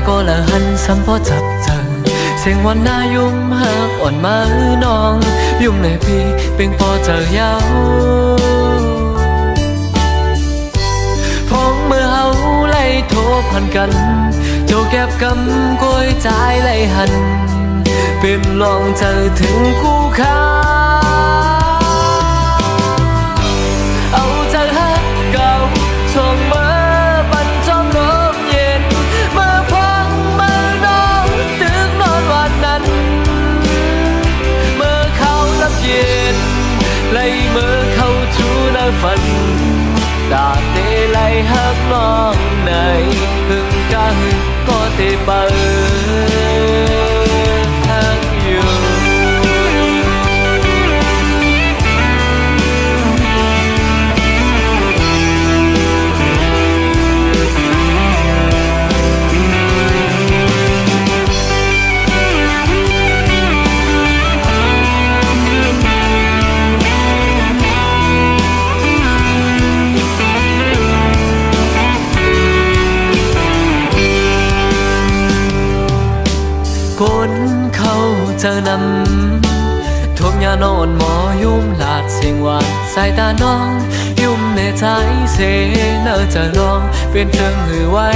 ก็ละหันซ้ำพอจับเจอเสียงวันหน้ายุ่มหักอ่อนมาน้องยุ่มในพี่เป็นพอเจอยาวพองเมื่อเฮาไล่โทรพันกันโจแก็บกำก้อยใจไล่หันเป็นลองเจอถึงคู่ค้าเอาเจอฮักเก่าช่วงเมื่อปันจอมลมเย็นเมื่อพังเมื่อน้องตึกนอนวันนั้นเมื่อเขาลับเย็นไล่เมื่อเขาชูหน้าฝันตาเตไล่ฮักน้องในพึ่งกันก็เตเปิดฮักอยู่คนเขาเจอนำท่วมยานอนหมอยุ่มลาดเสียงหวานสายตาน้องยุ่มในใจเสนอจะน้องเป็นเชิงหือไว้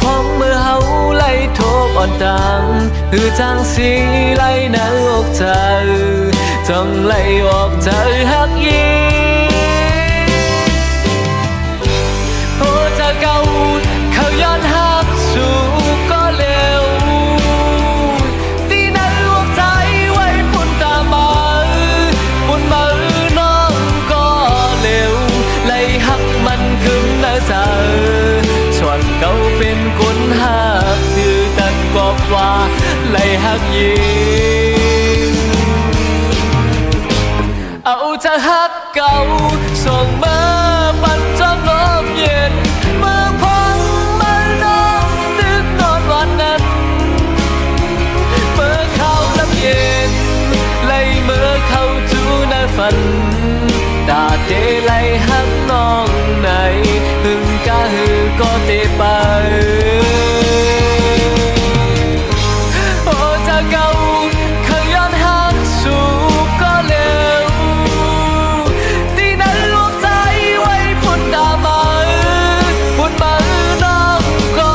พร้อมเมื่อเฮาไล่โทบอ่อนตังหือจางสีไล่หน้าอกเธอจังไล่ออกเธอฮักยีโอ้เธอเก่าเขาย้อนหักสู่ก็เร็วที่นั้นหัวใจไว้ปุ่นตามาปุ่นมือน้องก็เร็วไล่หักมันขึ้นหน้าเธอส่วนเขาเป็นคนหักคือตันกอบว่าไล่หักยิงเอาเธอหักเก่าส่งมาปันจอมลมเย็นเมื่อพังเมื่อน้องตึกนอนวันนั้นเมื่อเขาลับเย็นไล่เมื่อเขาจูหน้าฝันตาเตไล่หักน้องในพึ่งกะหือก็เตไปโอ้เธอเก่าเขาย้อนหักสู่ก็เร็วที่นั้นรวมใจไว้พุ่นตามาพุ่นมาน้องก็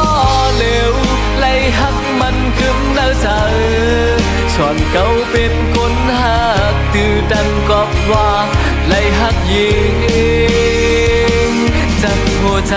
เร็วไล่หักมันขึ้นแล้วเธอส่วนเขาเป็นคนหักตื่นดันกอบว่าไล่หักยิงจากหัวใจ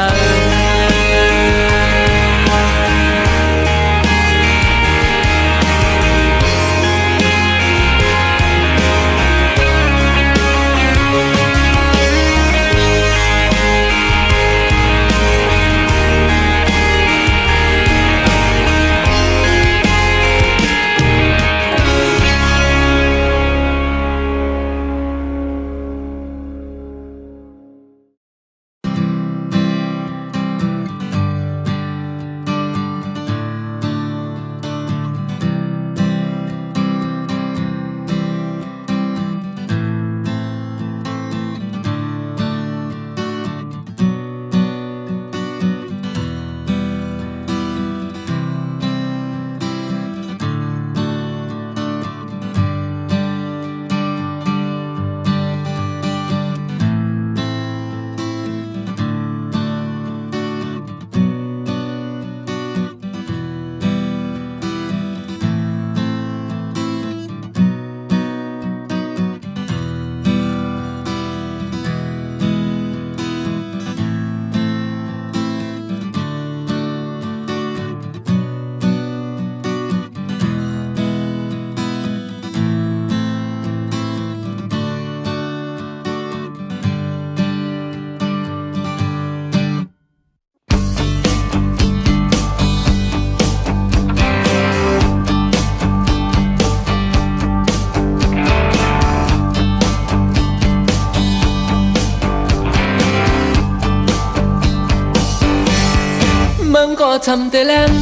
มึงก็ทำแต่เล่น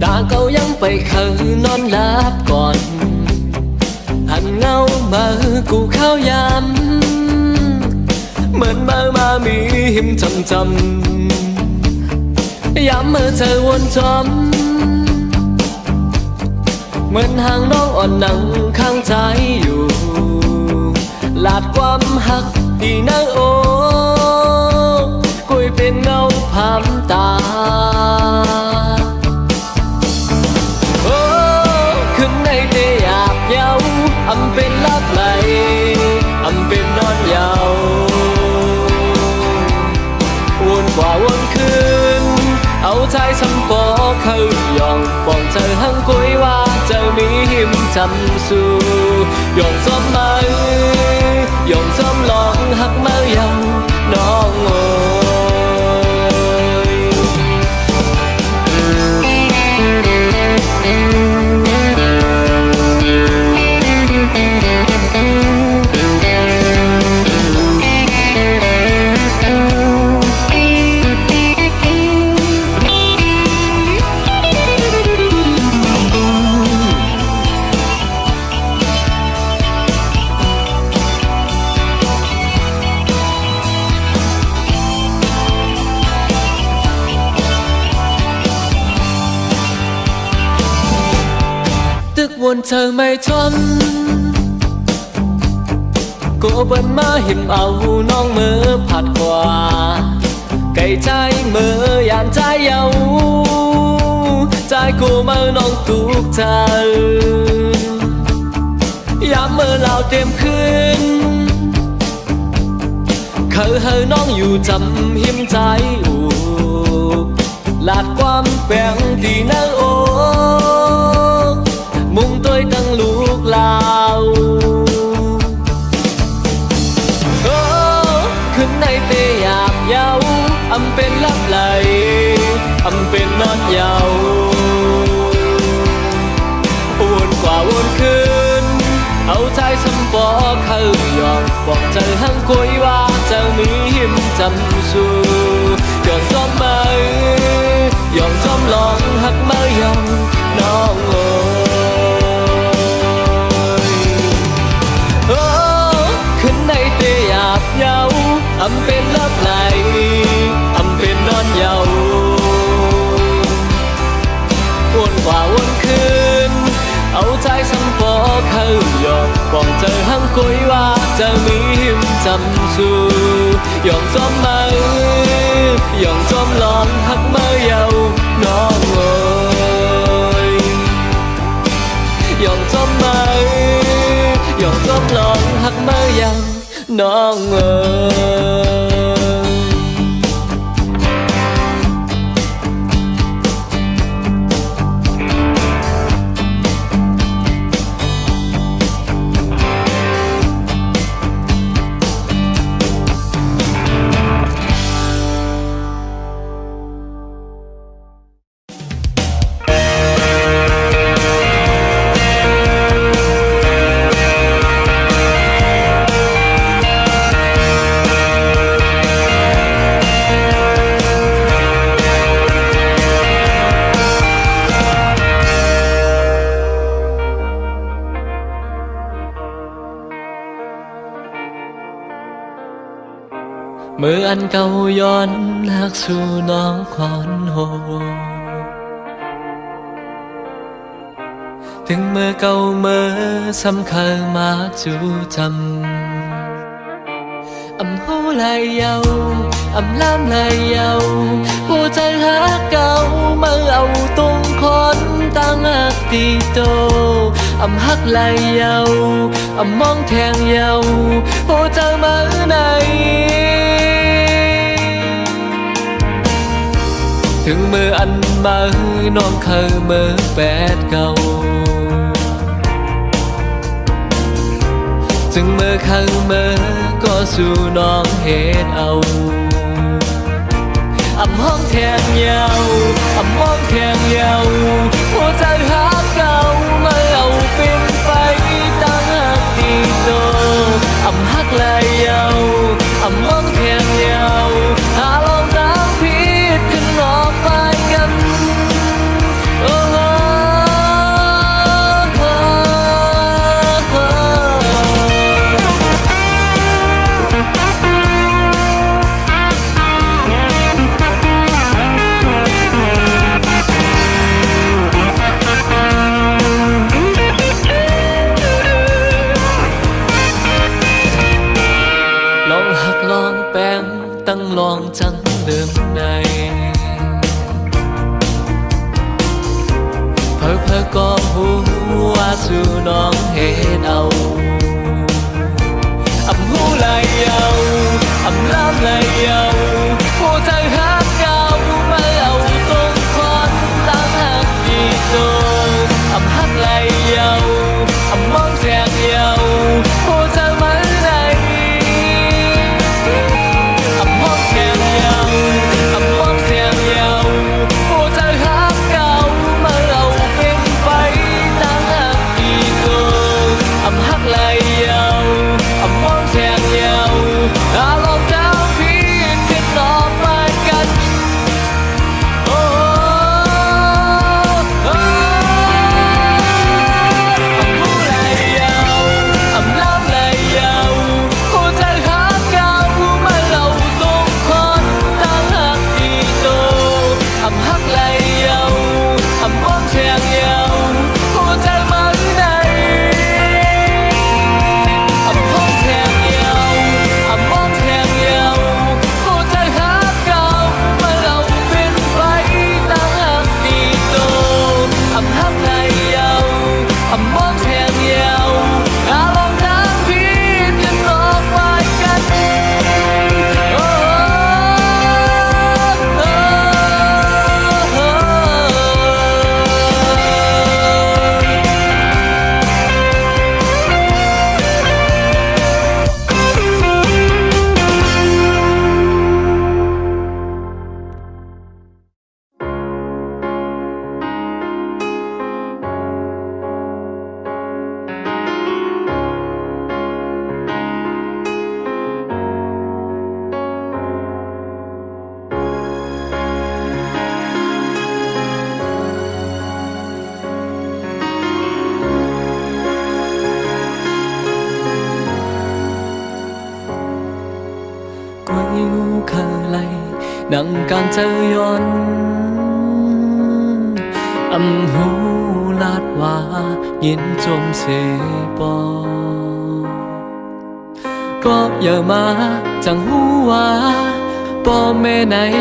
ตาเก่ายังไปคืนนอนหลับก่อนหันเงามากูเข้ายาม เหมือนมามีหิมจำย้ำเมื่อเธอวนจอมเหมือนหางน้องอ่อนหนังข้างใจอยู่ลาดความหักดีนะโอ้กุยเป็นเงาพามตาโอ้ขึ้นในเตะหยาบเย้าอำเป็นลับไหลอำเป็นนอนยาววนกว่าวนคืนเอาใจสำปอเข้ายองปองเธอหังกุยว่าเจ้ามีหิมจำสู่ยองซ้อมมายองซ้อมลองหักมาเยาน้องเอ๋วนเธอไม่ทนกูเบิ้นมาหิมเอาน้องมือผัดกว่าไก่ใจมือยานใจเยาใจกูมือน้องตุกเธอยามมือเราเต็มคืนเคยเฮอน้องอยู่จำหิมใจอูลาดความแปลงดีนะโอมุงตัวตั้งลูกลาวโอ้ขึ้นในเตะหยาบเย้าอำเป็นลับไหลอำเป็นนอนเยาวนกว่าวนคืนเอาใจสำปอเข้ายองบอกเจอหังกุยว่าเจ้ามีหิมจำสู่ยองซ้อมมายองซ้อมลองหักมายองน้องโอ้ขึ้นในเตะหยาบเย้าอำเป็นลับไหลอำเป็นนอนเยาวนกว่าวนคืนเอาใจสำปอเข้ายองบอกเจอหังกุยว่าจะมีหิมจำสู่ยองซ้อมมายองซ้อมลองหักมาเยาน้องเอ๋ยยองซ้อมมายองซ้อมลองหักมาเยาน้องเอ๋ยเมื่ออันเก่าย้อนหักสู่น้องคอนโฮถึงเมื่อเก่าเมื่อสำคัญมาจูจำอำหูไหลเยาอำล้ำไหลเยาผู้ใจหักเก่าเมื่อเอาตรงคนตั้งหักตีโตอำหักไหลเยาอำมองแทงเยาผู้เจอมาไหนถึงมืออันมาน้องเคยมือแปดเก่าจึงมือเคยมือก็สู่น้องเหตุเอาอำห้องแทงเยาอำมองแทงเยาหัวใจหักเก่ามาเอาเป็นไฟตั้งหักตีโตอำหักไหลเยาอำมองแทงเยาหาลองตามพิษขึ้นออกไปกันโอ้ ตั้งลองจังเดิมในเพอก็หูว่าสู่น้องเฮ็ดเอาอำหูไหลเอาอำลำไหลเอาผู้ใจฮักเก่ามาเอาตรงควันตั้งหักอีกโตอำฮักไหลเอาอำมองแทงเอาผู้ใจมันไหลอำมองแทงเอาอำมองแทงเอาผู้ใจฮักเก่ามาเอาเป็นไฟตั้งหักอีกโตอำฮักไหลเอาอำมองแทงเอาอารมณ์ดาวพี่ขึ้นนอกมากันโอ้อำหูไหลเอาอำลำไหลเอาผู้ใจฮักเก่ามาเล่าตรงคนตั้งหักอีโตอำฮักไหลเอาอำมองแทงเอาผู้ใจมันไหนอำมองแทงเอาอำมองแทงเอาผู้ใจฮักเก่ามาเล่าเป็นไฟตั้งหักอีโตอำฮักไหลเอาอำมองแทงเอาอารมณ์ทางพี่จะนอกไว้กันโอ้quay khờ lầy nặng càng chơi yon âm hú lát hoa nhìn trôm xê bò có giờ mà chẳng hú hoa bò mê này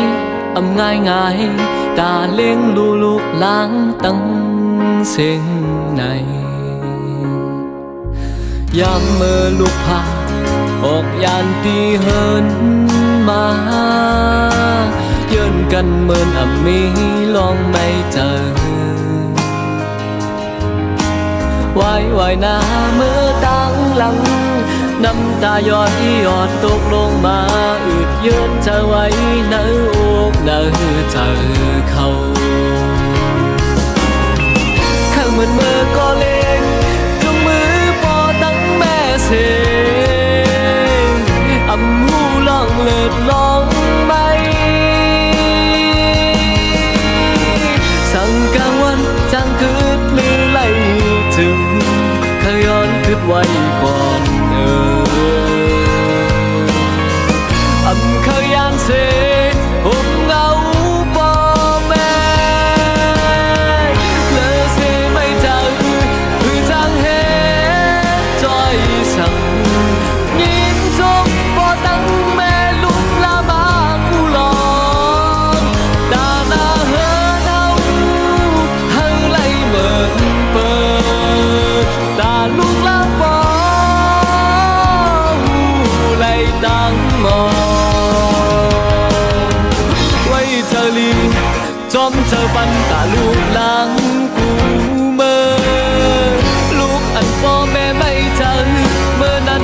âm ngai ngai ta lên lu lu lang tăng sen này yam mơ lúc hà ออกยานตีเฮินมาเยินกันเหมือนอมีลองไม่เจอวายหน้าเมื่อตั้งหลังน้ำตาย้อยหยอดตกลงมาอืดเยินเธอไว้เนื้ออกเนื้อเจอเขาข้างเหมือนมือก็เล็กจุงมือพอตั้งแม่เสอำหูลองเลิดลองไม่สั่งกลางวันจังคืดลือไหลถึงขย้อนคืดไว้ก่อนอำขยานเสห่มเงาปอแม่เลอเสไม่เจอคือจังเฮจอยสั่งยินจงตั้งแม่ลุกลามากูลองดานาเฮินเอาหังไหลเหมือนเปิดตาลุกลาปอไหลตั้งมองไว้เธอลีจอมเธอปันตาลูกหลังกูเมื่อลูกอันพ่อแม่ไม่เจอเมื่อนั้น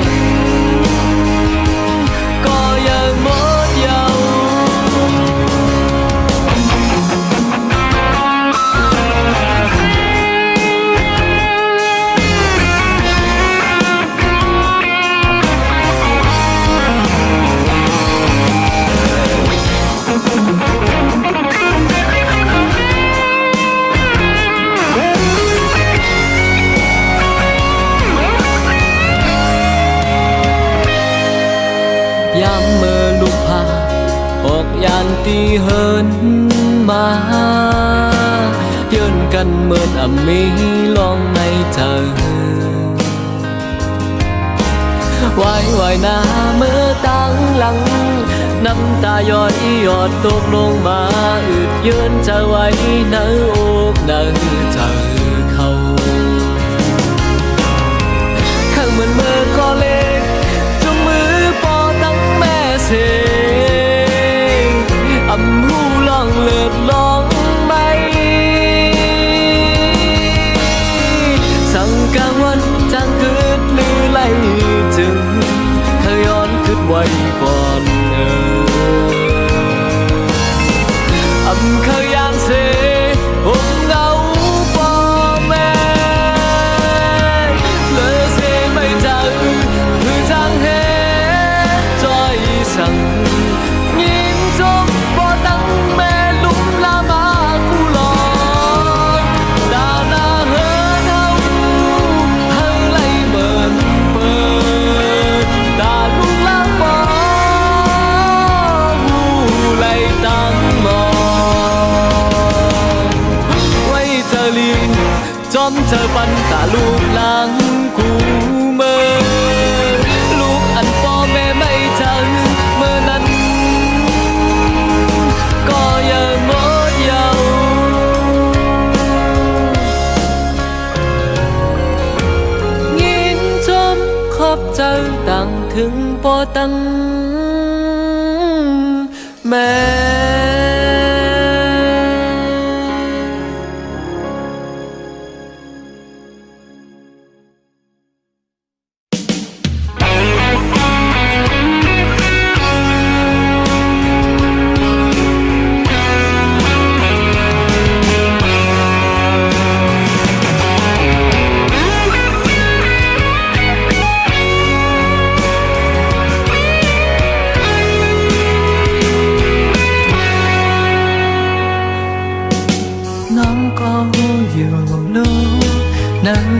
ยามเมื่อลูกพาออกยานตีเฮินมาเยินกันเหมือนอมีลองไม่เจอวายหน้าเมื่อตั้งหลังน้ น้ำตาย้อยหยอดตกลงมาอึดยืนจะไว้ในอกในใจเขาข้างเหมือนมือก็เล็กจุงมือปอตั้งแม่เสงอำหูลองเลือดลองไม่สั่งกลางวันจางคืดลือไหลจึงขย้อนคืดไว้ก่อนอำขยานเสผมเงาปอแม่เลอเสไม่เจอคือจางเหจอยสั่งยิ้มจบปอตั้งแม่ลุ่มลามากูลอยดาหน้าเฮินเฮาเฮาไล่เบินเปิดดาลุ่มลาปอหูไล่ตั้งมอจอมเจอปันตาลูกหลังกูเมื่อลูกอันพ่อแม่ไม่เจอเมื่อนั้นก็ยังงดเยาว์ยินจอมขอบเจ้าต่างถึงปอตังแม่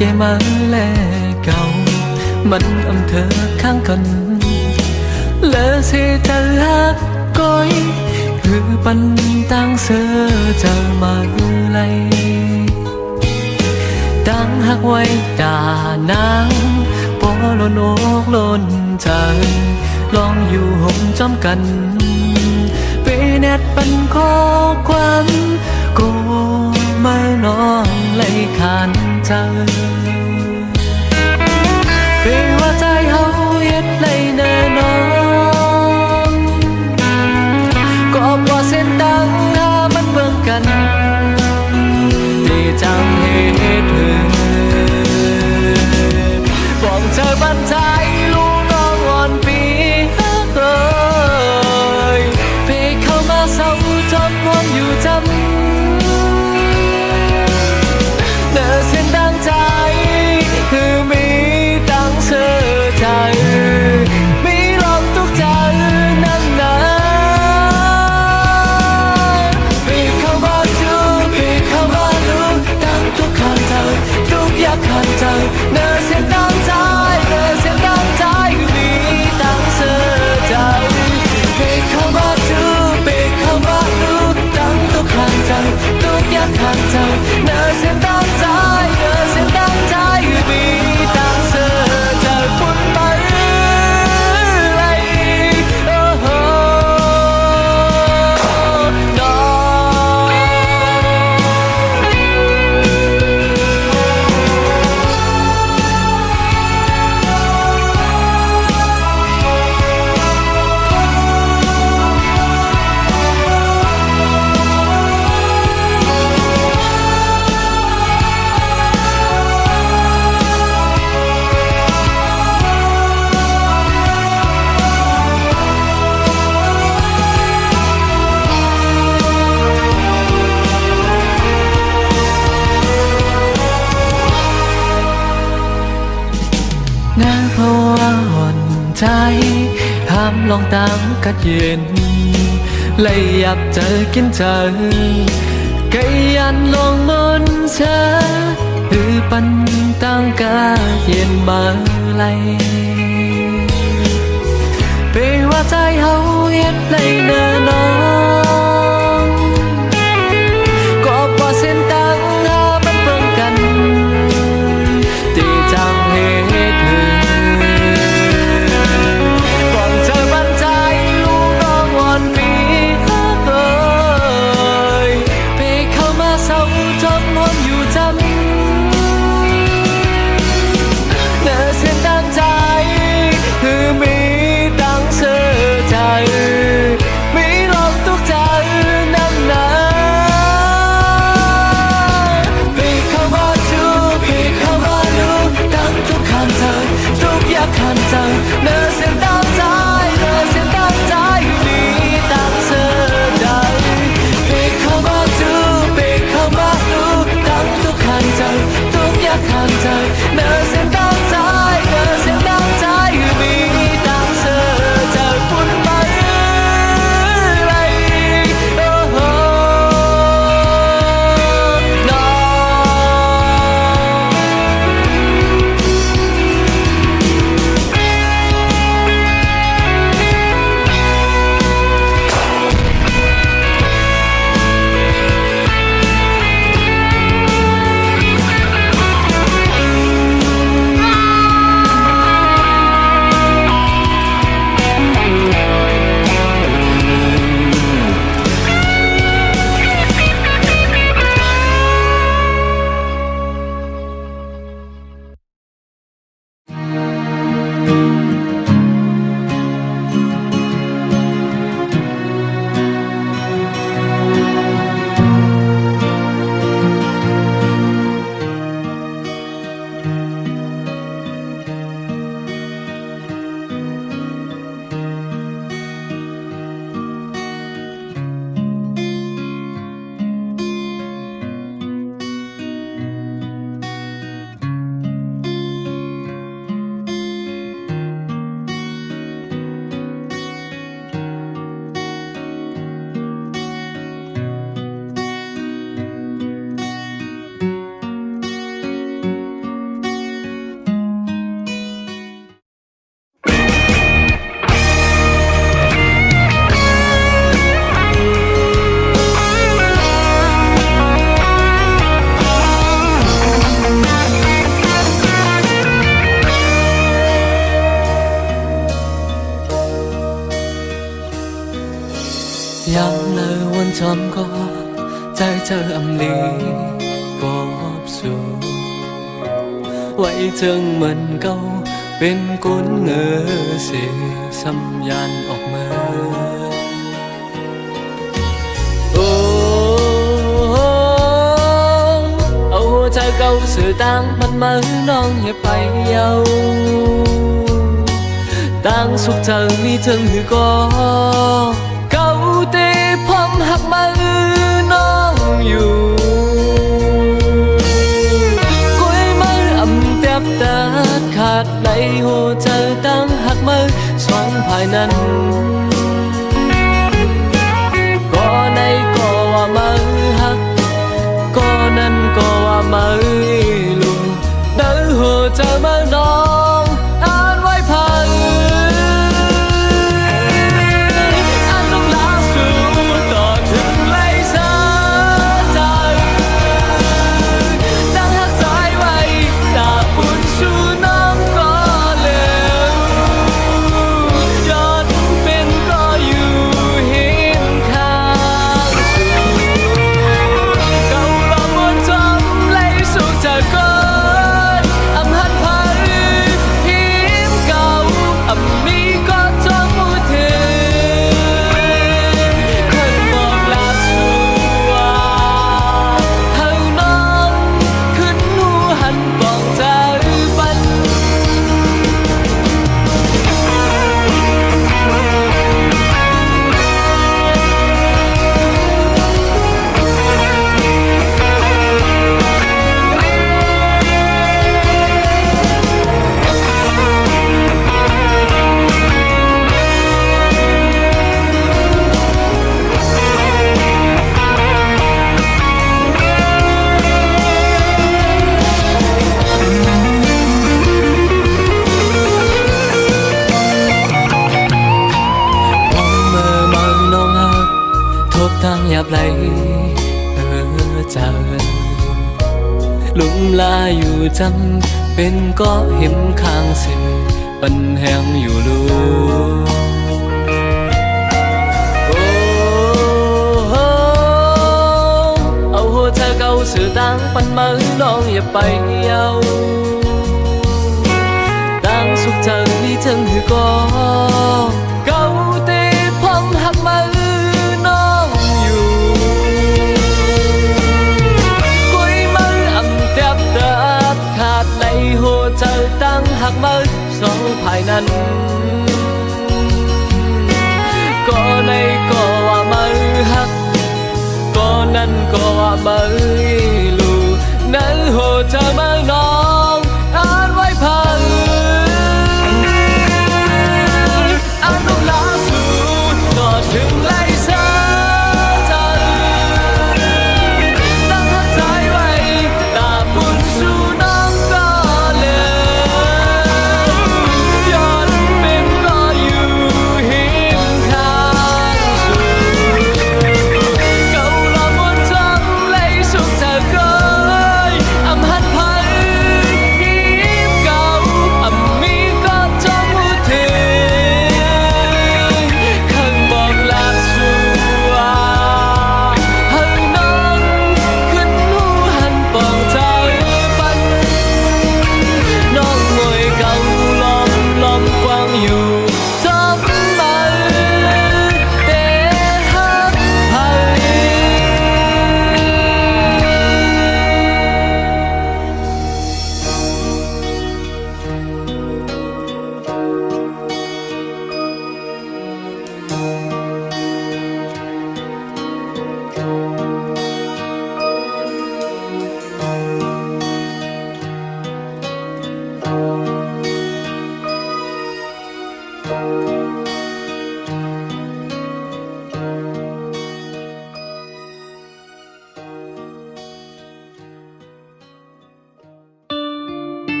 แกมาแลเก่ามันอำเธอข้างกันและเสียเธอหักก้อยคือปันตั้งเสือจะมาไลตั้งหักไว้ตานางปอลนอกลนใจลองอยู่ห่มจอมกันไปแนดปันข้อความก็มาน้องไล่ขานใจเป็นว่าใจเฮาเฮ็ดไล่เนินน้องก็บ่เส้นตั้งหามันเบิ่งกันที่จังเฮ็ดเธอบอกเธอบันใจลูกน้องอ่อนปีเอ้ยไปเข้ามาเศร้าจนมวนอยู่จำเส้นดังใจคือมีตั้งเสื้อใจมีลมทุกใจนั่นนะปีเข้ามาจูปีเข้ามาดูตั้งทุกขันใจทุกอยากขันใจเนื้อเส้นดังใจเนื้อเส้นดังใจมีตั้งเสื้อใจปีเข้ามาจูปีเข้ามาดูตั้งทุกขันใจทุกอยากขันใจเนื้อเส้นดังใจเพราะว่าอ่อนใจห้ามลองตามกัดเย็นเลยอยากเจอกินเจอไก่ยันลองมนเชอหรือปันตั้งกาเย็นมาไลไปว่าใจเฮาเฮ็ดไรเนื้อน้องก็พอเส้นตั้งหามันเบิ่งกันที่จังเฮ็ดเธอก่อนเธอบันใจลูกน้อง Yang lời quân chom có trái chờ âm lý có dù Vậy chân mình câu bên cuốn ngỡ sẽ xâm gian ọc mơ Âu trái câu sự tăng mình mới non hiệp phải yêu Tăng xúc chờ mi chân hư có Câu tê phong hạc mơ nonอยู่cuối mơ ẩm tép tátขาดในหัวใจตั้งหักมือสองภายนั้นก็ในก็ว่ามือหักก็นั้นก็ว่ามือลุงเดินหัวใจมือน้องอ่านไว้พังtăng nhập lấy ở chờ lũng laอยู่จำเป็นก็เห็นข้างเสียปันแหงอยู่ลูเอาหัวใจเก่าสื่อตั้งปันมือน้องอย่าไปเอาตั้งสุขเธอมีจังหือก็เก่าเตะพร้อมหักมือขาดในหัวใจตั้งหักมือสองภายนั้นก็ในก็ว่ามือหักก็นั้นก็ว่ามือลูในหัวใจมือน้องอ่านไว้พังอ่านลงล่าสุดก็ถึงไล่ซาgo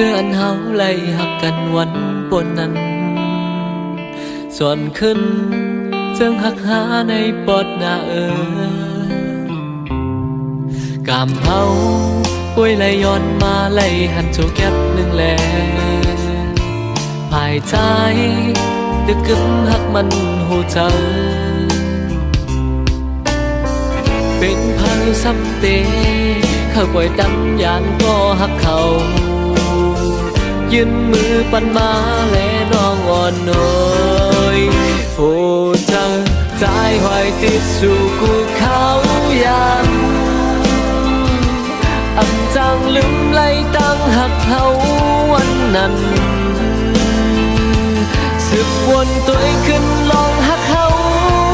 สื้ออันเฮาไล่หักกันวันปนนั้นส่วนขึ้นจึงหักหาในปอดหน้ากามเฮาป่วยไหลย้อนมาไหลหันโจแก็บหนึ่งแลภายใจดึกกึมหักมันหูเจอเป็นพันซ้ำเตเขาปล่อยตั้งยานก็หักเขายืนมือปันมาและน้องอ่อนน้อยโอ้เจ้าใจหอยติดสู่กูเขายังอำจังลืมไล่ตั้งหักเขาวันนั้นสืบวนตัวขึ้นลองหักเขา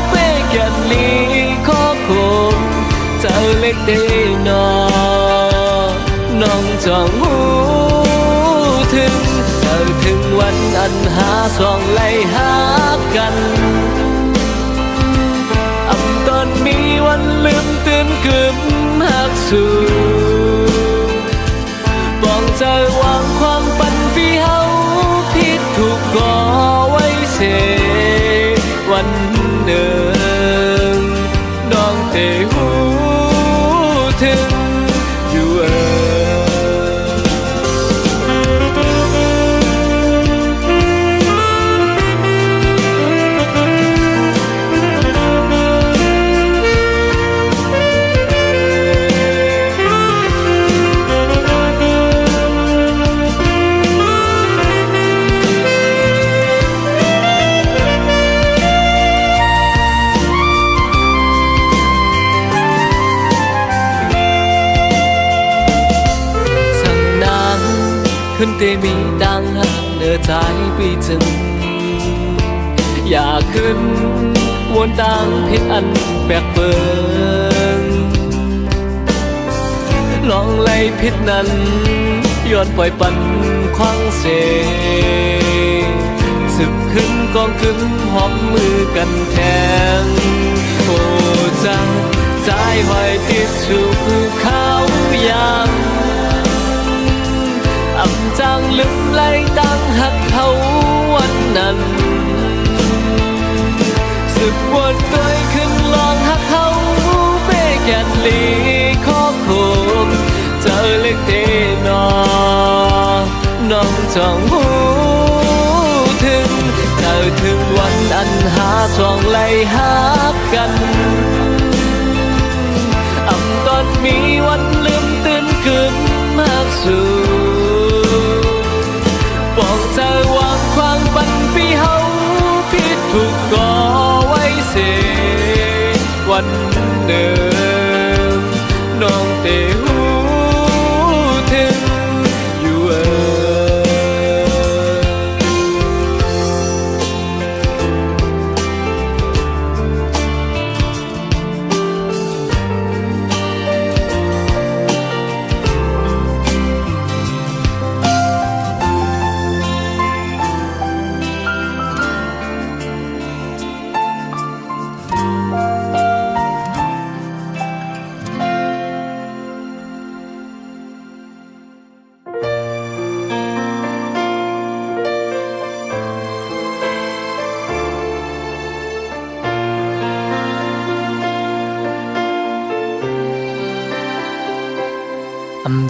เป้แก่นลีข้อคงเจ้าเล็กเดนอน้องจองหูถึงเจ้าถึงวันอันหาสองไล่หากันอำตอนมีวันลืมตื่นกึมหักสู่ปองใจวางความปันพี่เฮาผิดถูกก่อไว้เสวันหนึ่งน้องเตหูถึงอยู่ขึ้นเตมีดังหักเนื้อใจปีจึงอยากขึ้นวนดังเพชรอันแปลกเปิงลองไล่พิษนั้นย้อนปล่อยปันคว้างเสสึกขึ้นกองขึ้นหอมมือกันแทงโอ้จังใจหอยติดสู่ภูเขายามอำจังลืมไล่ตั้งหักเขาวันนั้นสึกวนตัวขึ้นลองหักเขาเป้แก่นลีข้อคงเจอเล็กเตนอน้องจองหูถึงเจอถึงวันอันหาสองไล่หักกันอำตอนมีวันลืมตื่นกึมหักสู่ปองใจวางความปันพี่เฮาผิดถูกก่อไว้เสวันหนึ่งน้องเตหูถึงอยู่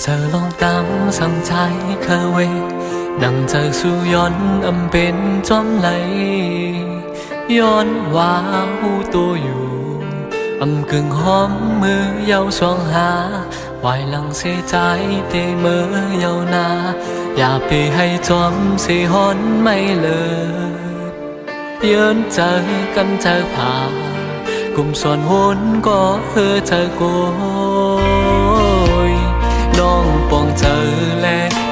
เธอลองตามสั่งใจเคยเวนั่งเจอสู่ย้อนเป็นจอมไหลย้อนว่าหูตัวอยู่กึ่งหอมมือเยาสองหาวายหลังเสียใจเตมือเยานาอย่าไปให้จอมเสียหอนไม่เลยยืนเจอกันเจอผ่ากลุ่มส่วนหุ่นก็เจอโกน้องปองเจอแล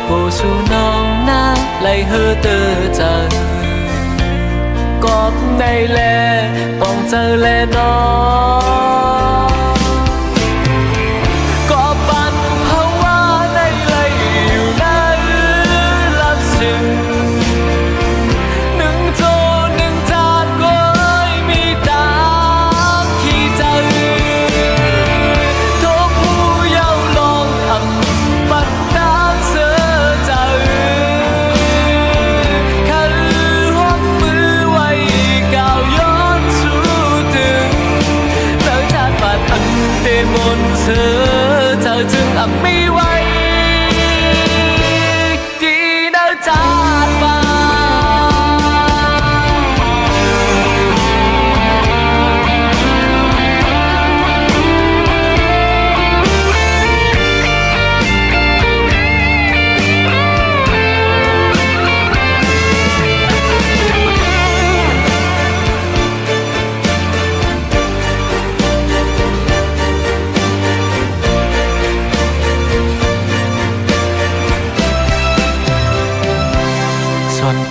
โบสู่น้องนาไล่เตอเจอกอบได้แลปองเจอแลน้องก็ปันเพราะว่าได้เลยอยู่นั้นลับซึ้งหนึ่งโจหนึ่งจานก็มีตาขี้ใจทุกผู้เยาว์ลองปันตามเสือใจ ấm mi quay đi nơi chát vàng.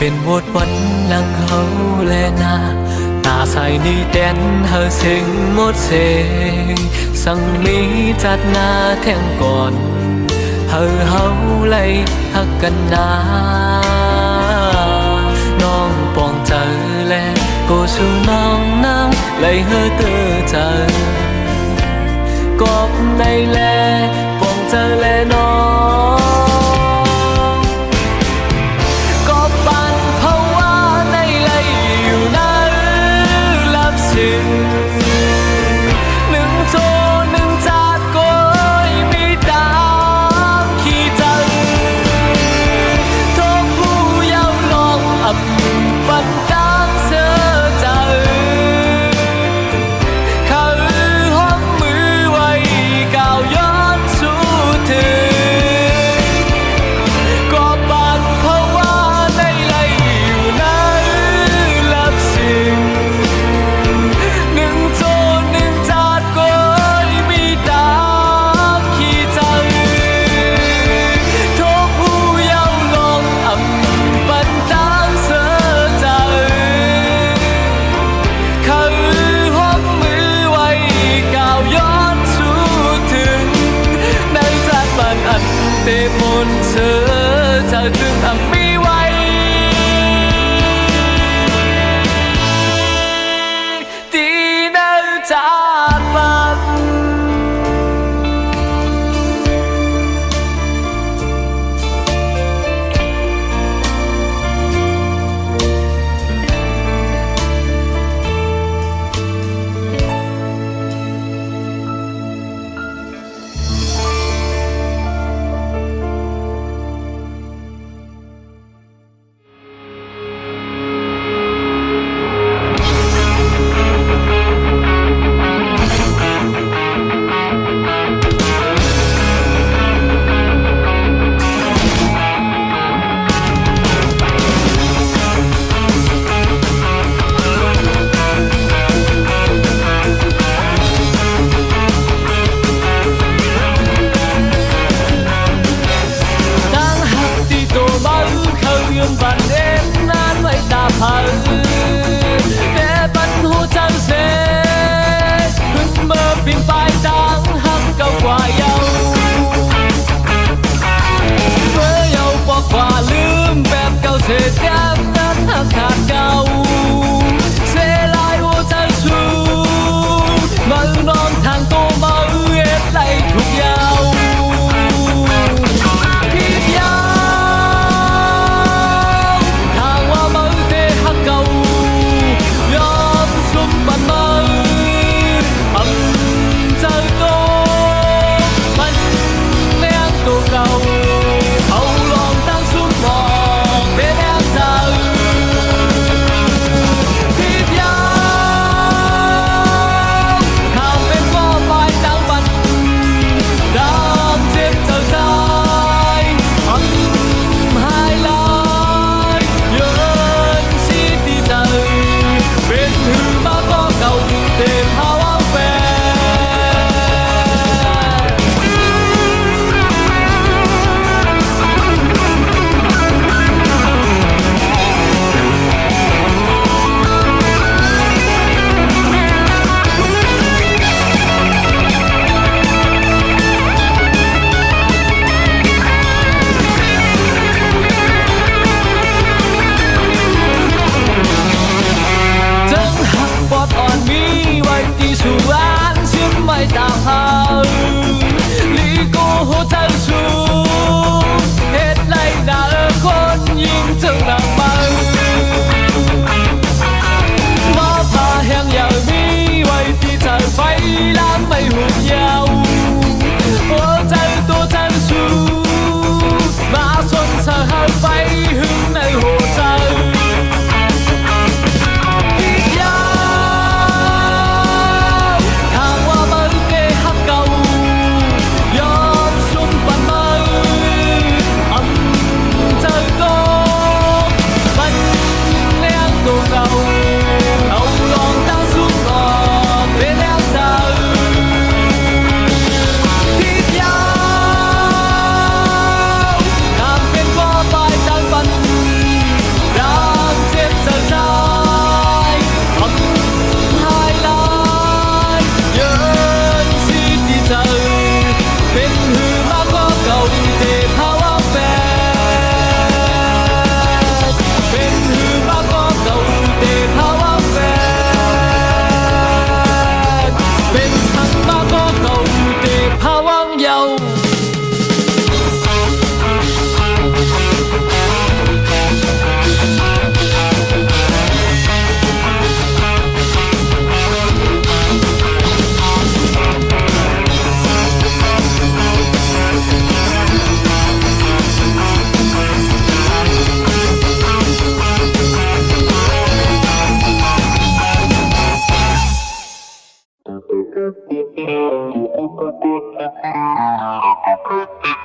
เป็นวดวันนังเฮาแลนาตาใสนี่แดนเฮาเสียงหมดเสียงสังมีจัดนาแทงก่อนเฮาไล่หักกันนาน้องปองเจอแลก็สู้น้องนางไล่เฮอเตอเจอกอบในแลปองเจอแลน้องเตมนเธอจะจึงทำไม่ไหวตีน่าจากมัน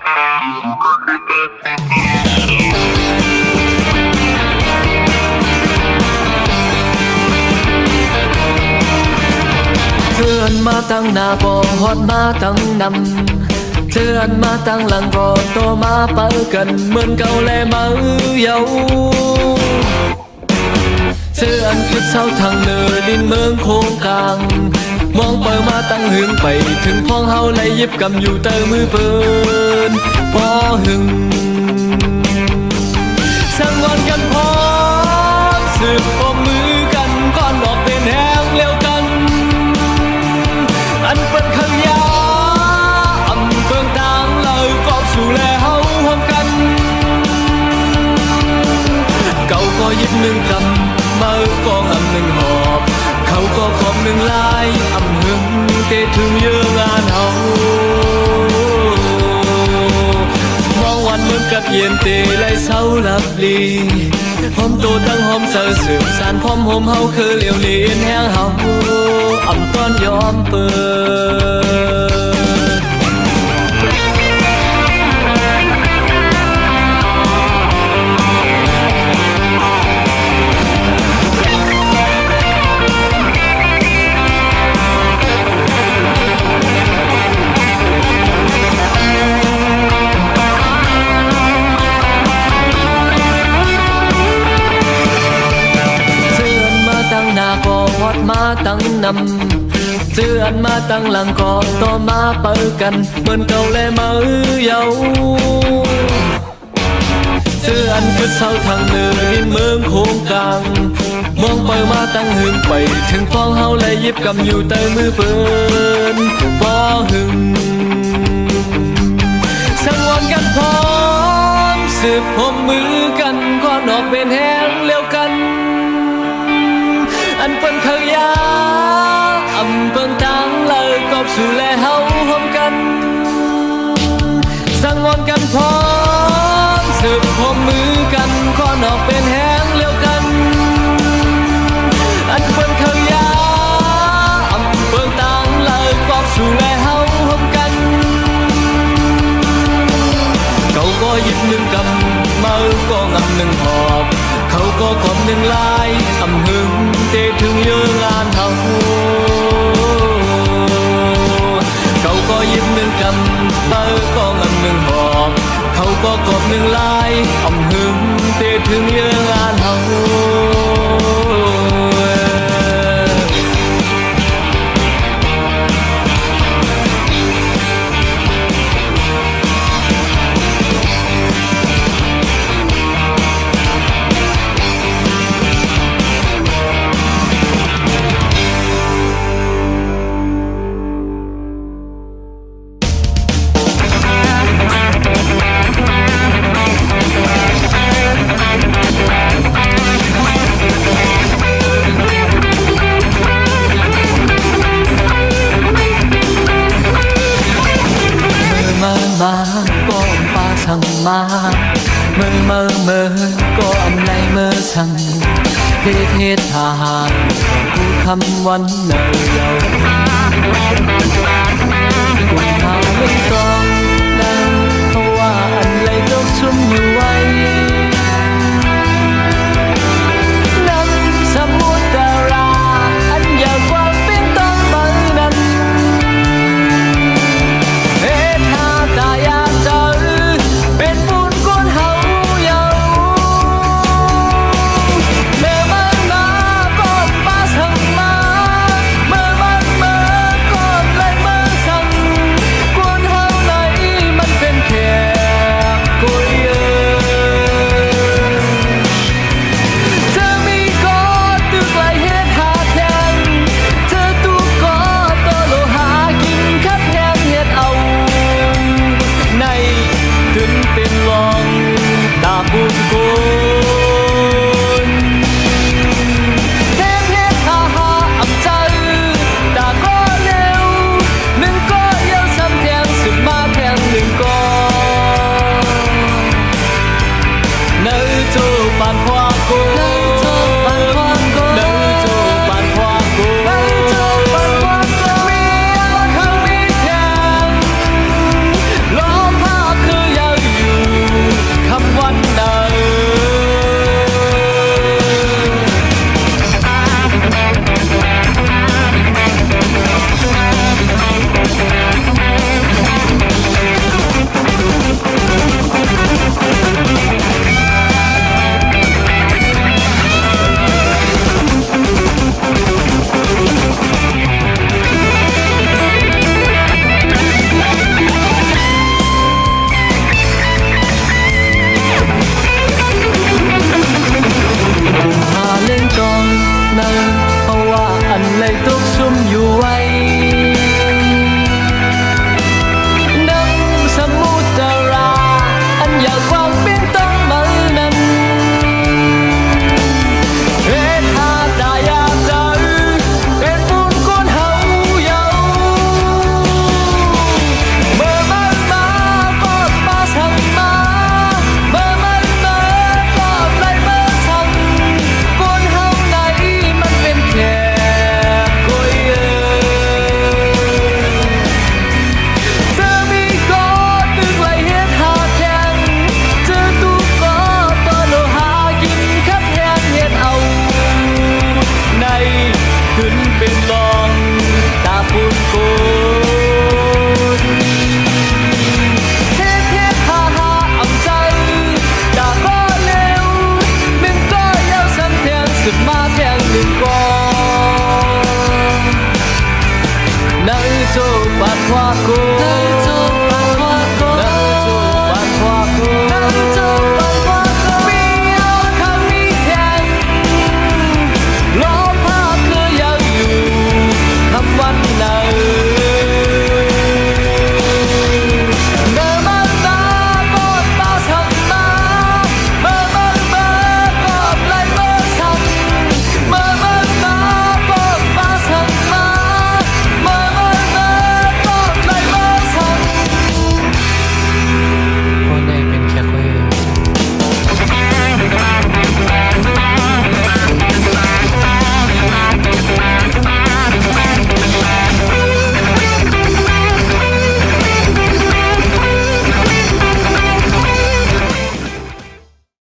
เธอหันมาตั้งหน้าบ่ฮอดมาตั้งนำเธอหันมาตั้งหลังก็โตมาเปิกันเหมือนเก่าแลมาเยาเธออันคือเศร้าทางเนินดินเมืองโค้งกลางมองเปิดมาตั้งหึงไปถึงพ้องเฮาไล่ยิบกำอยู่เตอมือเปินพอหึงสังวรกันพร้อมสืบปมมือกันก่อนออกเป็นแหงเลี้ยวกันอันเป็นขังยาอำเปิงต่างเลยกอบสู่แลเฮาห่วมกันเก่าก็ยิบหนึ่งกำมาก็อำหนึ่งหอบเขาก็ขอบหนึ่งลายอำหึงเตะถึงเยอะงานเฮามองวันเหมือนกับเย็นเตะไล่เศร้าลับลีหอมโตตั้งหอมเสือสืบสานพร้อมหอมเฮาคือเหลียวเลียนแห้งเฮาอำต้อนยอมเปิดฮอดมาตั้งนำเจือนมาตั้งหลังก็ต่อมาเปิกันเหมือนเก่าแลมาเยาเจือนคือเศร้าทางเนินดินเมืองโค้งกลางมองไปมาตั้งหึงไปถึงพ้องเฮาไล่ยิบกำอยู่เตอมือเปินพอหึงสังวรกันพร้อมสืบพมมือกันก่อนออกเป็นแห้งเลี้ยวกันอันเป็นขยาอำเปิงต่างเลยกอบสู่แลเฮาห่วมกันสังวรกันพร้อมสืบพมมือกันก่อนออกเป็นแห้งเลี้ยวกันอันเป็นขยาอำเปิงต่างเลยกอบสู่แลเฮาห่วมกันเขาก็หยิบหนึ่งกำมาก็งำหนึ่งหอบเขาก็ขอบหนึ่งลายอำหึงเตะถึงเยอะงานเฮาเขาก็หยิบหนึ่งกำมาก็งำหนึ่งหอบเขาก็ขอบหนึ่งลายอำหึงเตะถึงเยอะงานเฮามาก็ป่าสั่งมาเมื่อก็อำไลเมื่อสั่งเทศทหารผู้คำวันเนยเยาคุณหาเรื่องต่อ